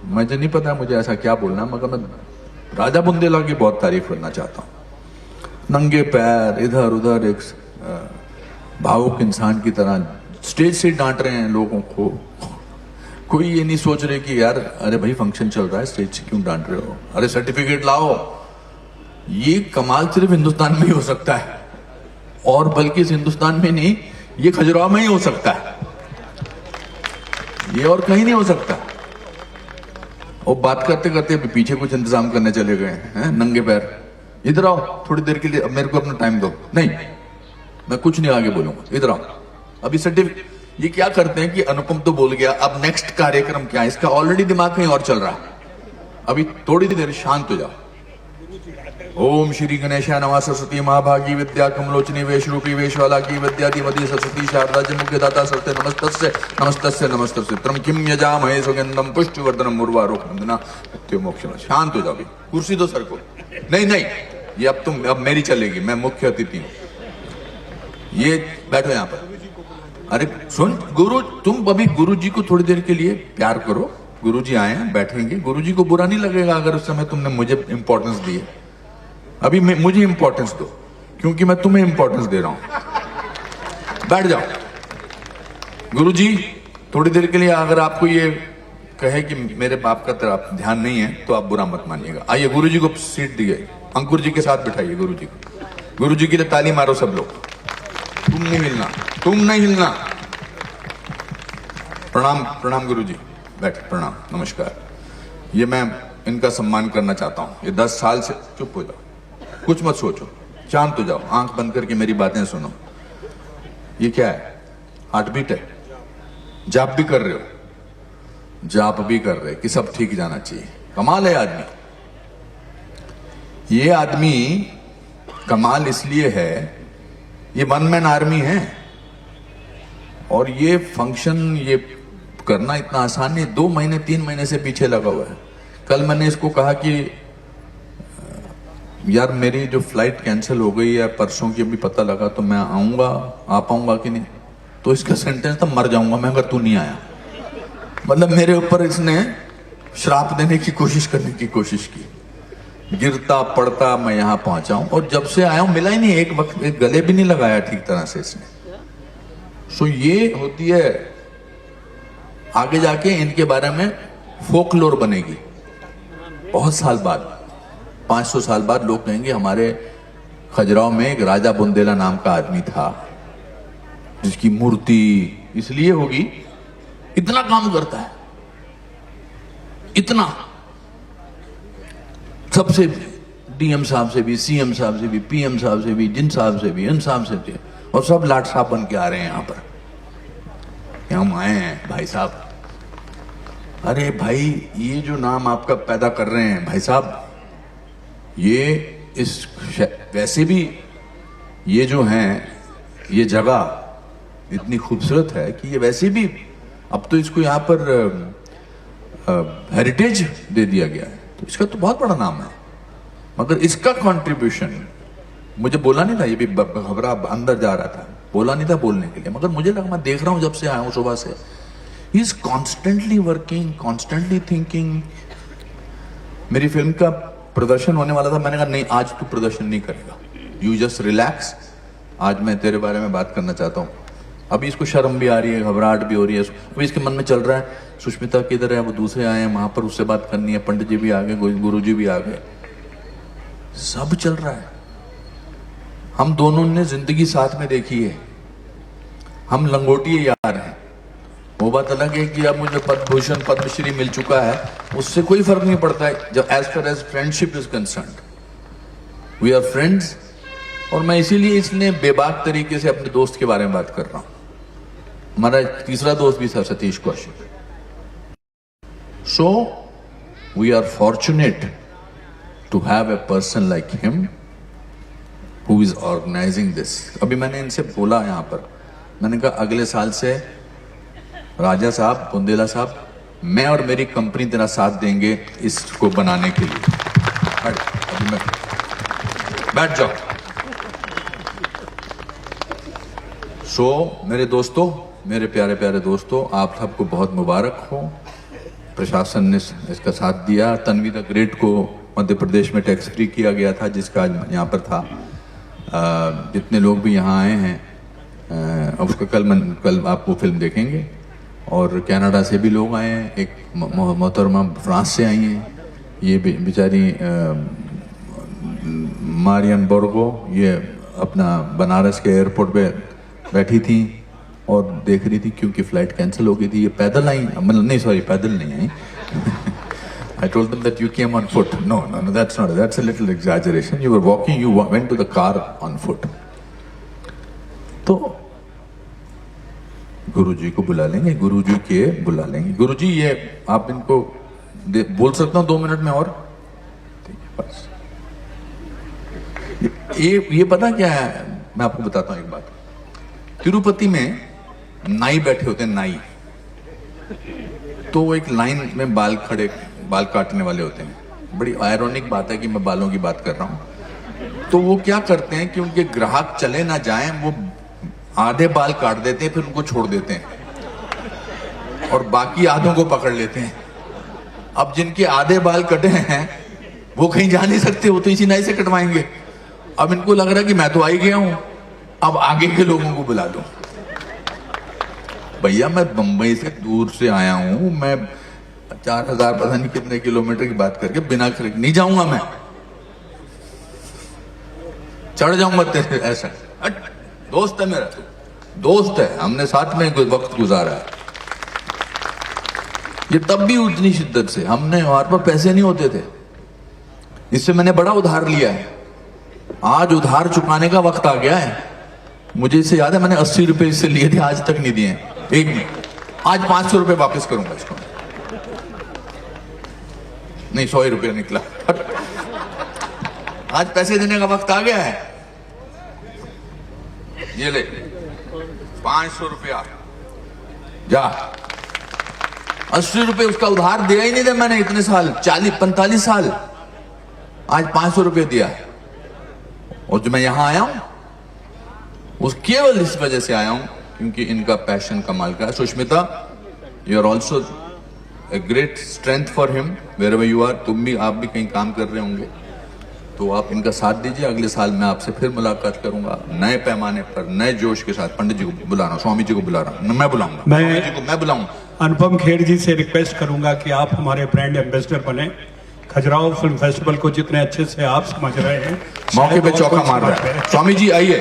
मुझे नहीं पता मुझे ऐसा क्या बोलना, मगर मैं राजा बुंदेला की बहुत तारीफ करना चाहता हूँ। नंगे पैर इधर उधर एक भावुक इंसान की तरह स्टेज से डांट रहे हैं लोगों को। कोई ये नहीं सोच रहे कि यार अरे भाई फंक्शन चल रहा है, स्टेज से क्यों डांट रहे हो, अरे सर्टिफिकेट लाओ। ये कमाल सिर्फ हिंदुस्तान में ही हो सकता है, और बल्कि इस हिंदुस्तान में नहीं, ये खजुराहो में ही हो सकता है, ये और कहीं नहीं हो सकता। और बात करते करते अभी पीछे कुछ इंतजाम करने चले गए हैं नंगे पैर। इधर आओ थोड़ी देर के लिए, अब मेरे को अपना टाइम दो। नहीं, मैं कुछ नहीं आगे बोलूंगा, इधर आओ। अभी सर्टिफिकेट ये क्या करते हैं कि अनुपम तो बोल गया, अब नेक्स्ट कार्यक्रम क्या है, इसका ऑलरेडी दिमाग कहीं और चल रहा है। अभी थोड़ी देर शांत हो जाओ। ओम श्री गणेशाय नमः। सरस्वती महाभागी विद्या कमलोचनी वेश रूपी वेशवाला की विद्या मदी सरस्वती शारदा मुख्य दाता सरस्वती नमस्तस्य नमस्तस्य नमस्तस्य त्रम किम यजामहे सुगंधम पुष्टिवर्धनम उर्वारुक वंदना मृत्यु मोक्ष। शांत हो जाओ। अभी कुर्सी दो सर को। नहीं नहीं, ये अब मेरी चलेगी, मैं मुख्य अतिथि हूं। ये बैठो यहां पर। अरे सुन गुरु, तुम अभी गुरु जी को थोड़ी देर के लिए प्यार करो। गुरु जी आए हैं, बैठेंगे। गुरु जी को बुरा नहीं लगेगा अगर उस समय तुमने मुझे इंपॉर्टेंस दी है। अभी मुझे इंपॉर्टेंस दो, क्योंकि मैं तुम्हें इंपॉर्टेंस दे रहा हूं। बैठ जाओ। गुरु जी थोड़ी देर के लिए अगर आपको ये कहे कि मेरे बाप का तरफ ध्यान नहीं है तो आप बुरा मत मानिएगा। आइए, गुरु जी को सीट दी गई, अंकुर जी के साथ बिठाइए गुरु जी को। गुरु जी के लिए ताली मारो सब लोग। तुम नहीं हिलना, तुम नहीं हिलना। प्रणाम प्रणाम गुरु जी, बैठ। प्रणाम नमस्कार। ये मैं इनका सम्मान करना चाहता हूं। ये 10 साल से, चुप हो जाओ, कुछ मत सोचो, शांत हो जाओ, आंख बंद करके मेरी बातें सुनो। ये क्या है? हार्ट बीट है? जाप भी कर रहे हो? जाप भी कर रहे कि सब ठीक जाना चाहिए। कमाल है आदमी। ये आदमी कमाल इसलिए है, ये वन मैन आर्मी है, और ये फंक्शन ये करना इतना आसान नहीं। 2 महीने 3 महीने से पीछे लगा हुआ है। कल मैंने इसको कहा कि यार मेरी जो फ्लाइट कैंसिल हो गई है परसों की, अभी पता लगा, तो मैं आऊंगा, आ पाऊंगा कि नहीं? तो इसका सेंटेंस था, मर जाऊंगा मैं अगर तू नहीं आया। मतलब मेरे ऊपर इसने श्राप देने की कोशिश करने की कोशिश की। गिरता पड़ता मैं यहां पहुंचा हूं, और जब से आया हूं मिला ही नहीं, एक वक्त एक गले भी नहीं लगाया ठीक तरह से इसने। सो ये होती है, आगे जाके इनके बारे में फोकलोर बनेगी। बहुत साल बाद, 500 साल बाद लोग कहेंगे हमारे खजुराहो में एक राजा बुंदेला नाम का आदमी था, जिसकी मूर्ति इसलिए होगी, इतना काम करता है, इतना। सबसे डीएम साहब से भी, सीएम साहब से भी, पीएम साहब से भी, जिन साहब से भी, इन साहब से भी, और सब लाट साहब बन के आ रहे हैं यहां पर। हम आए हैं भाई साहब। अरे भाई, ये जो नाम आपका पैदा कर रहे हैं भाई साहब, ये इस वैसे भी ये जो हैं, ये जगह इतनी खूबसूरत है कि ये वैसे भी अब तो इसको यहाँ पर हेरिटेज दे दिया गया है, तो इसका तो बहुत बड़ा नाम है। मगर इसका कंट्रीब्यूशन मुझे बोला नहीं था, ये भी घबरा अंदर जा रहा था, बोला नहीं था बोलने के लिए, मगर मुझे लगा, मैं देख रहा हूं जब से आया हूं सुबह से, he is constantly working, constantly thinking. मेरी फिल्म का प्रदर्शन होने वाला था, मैंने कहा नहीं आज तू प्रदर्शन नहीं करेगा, यू जस्ट रिलैक्स, आज मैं तेरे बारे में बात करना चाहता हूँ। अभी इसको शर्म भी आ रही है, घबराहट भी हो रही है, अभी इसके मन में चल रहा है सुष्मिता किधर है, वो दूसरे आए हैं वहां पर, उससे बात करनी है, पंडित जी भी आ गए, गुरु जी भी आ गए, सब चल रहा है। हम दोनों ने जिंदगी साथ में देखी है, हम लंगोटिए यार हैं। वो बात अलग है कि अब मुझे पद्म भूषण पद्मश्री मिल चुका है, उससे कोई फर्क नहीं पड़ता है जब as far as friendship is concerned, we are friends. और मैं इसीलिए इसने बेबाक तरीके से अपने दोस्त के बारे में बात कर रहा हूं। हमारा तीसरा दोस्त भी था Satish Kaushik. So we are fortunate to have a person like him who is organising this. अभी मैंने इनसे बोला यहां पर, मैंने कहा अगले साल से राजा साहब, बुंदेला साहब, मैं और मेरी कंपनी तेरा साथ देंगे इसको बनाने के लिए। अभी मैं बैठ जाओ। सो मेरे दोस्तों, मेरे प्यारे प्यारे दोस्तों, आप सबको बहुत मुबारक हो। प्रशासन ने इसका साथ दिया। तन्वी द ग्रेट को मध्य प्रदेश में टैक्स फ्री किया गया था, जिसका आज यहाँ पर था। जितने लोग भी यहाँ आए हैं उसका कल आप वो फिल्म देखेंगे। और कनाडा से भी लोग आए हैं, एक मोहतरमा फ्रांस से आई हैं, ये बेचारी मारियन बोर्गो, ये अपना बनारस के एयरपोर्ट पे बैठी थी और देख रही थी क्योंकि फ्लाइट कैंसिल हो गई थी। ये पैदल आई, मतलब नहीं सॉरी पैदल नहीं आई। I told them that you came on foot. No, that's not. That's a little exaggeration. You were walking. You went to the car on foot. तो गुरुजी को बुला लेंगे, गुरुजी के बुला लेंगे। गुरुजी ये आप इनको बोल सकता हूँ 2 मिनट में और ठीक है बस। ये पता क्या है, मैं आपको बताता हूँ एक बात। तिरुपति में नाई बैठे होते हैं, नाई। तो वो एक लाइन में बाल काटने वाले होते हैं। बड़ी आयरॉनिक बात है कि मैं बालों की बात कर रहा हूं। तो वो क्या करते हैं कि उनके ग्राहक चले ना जाएं, वो आधे बाल काट देते हैं, फिर उनको छोड़ देते हैं और बाकी आधों को पकड़ लेते हैं। अब जिनके आधे बाल कटे हैं वो कहीं जा नहीं सकते, वो तो इसी नाई से कटवाएंगे। अब इनको लग रहा है कि मैं तो आ ही गया हूं, अब आगे के लोगों को बुला दूं। भैया मैं बंबई से दूर से आया हूं, मैं 4000 पता नहीं कितने किलोमीटर की बात करके बिना खरीद नहीं जाऊंगा, मैं चढ़ जाऊंगा तेरे ऐसा। दोस्त है मेरा, दोस्त है, हमने साथ में वक्त गुजारा है। ये तब भी उतनी शिद्दत से, हमने हमारे पास पैसे नहीं होते थे, इससे मैंने बड़ा उधार लिया है। आज उधार चुकाने का वक्त आ गया है। मुझे इससे याद है मैंने 80 रुपए इससे लिए थे, आज तक नहीं दिए एक नहीं। आज 500 रुपए वापस करूंगा इसको, नहीं 100 रुपया निकला। आज पैसे देने का वक्त आ गया है। ये ले 500 रुपया, जा। 80 रुपए उसका उधार दिया ही नहीं था मैंने इतने साल, 40-45 साल। आज 500 रुपये दिया। और जो मैं यहां आया हूं उस केवल इस वजह से आया हूं क्योंकि इनका पैशन कमाल का है। Sushmita, you are also a great strength for him wherever you are. तुम भी, आप भी कहीं काम कर रहे होंगे तो आप इनका साथ दीजिए। अगले साल मैं आपसे फिर मुलाकात करूंगा नए पैमाने पर, नए जोश के साथ। पंडित जी को बुला रहा हूं, स्वामी जी को बुला रहा हूं, मैं बुलाऊंगा, स्वामी जी को मैं बुलाऊंगा। अनुपम खेर जी से रिक्वेस्ट करूंगा कि आप हमारे ब्रांड एम्बेसडर बने। खजुराहो फिल्म फेस्टिवल को जितने अच्छे से आप समझ रहे हैं, मौके पे चौका मार रहा है। स्वामी जी आइए।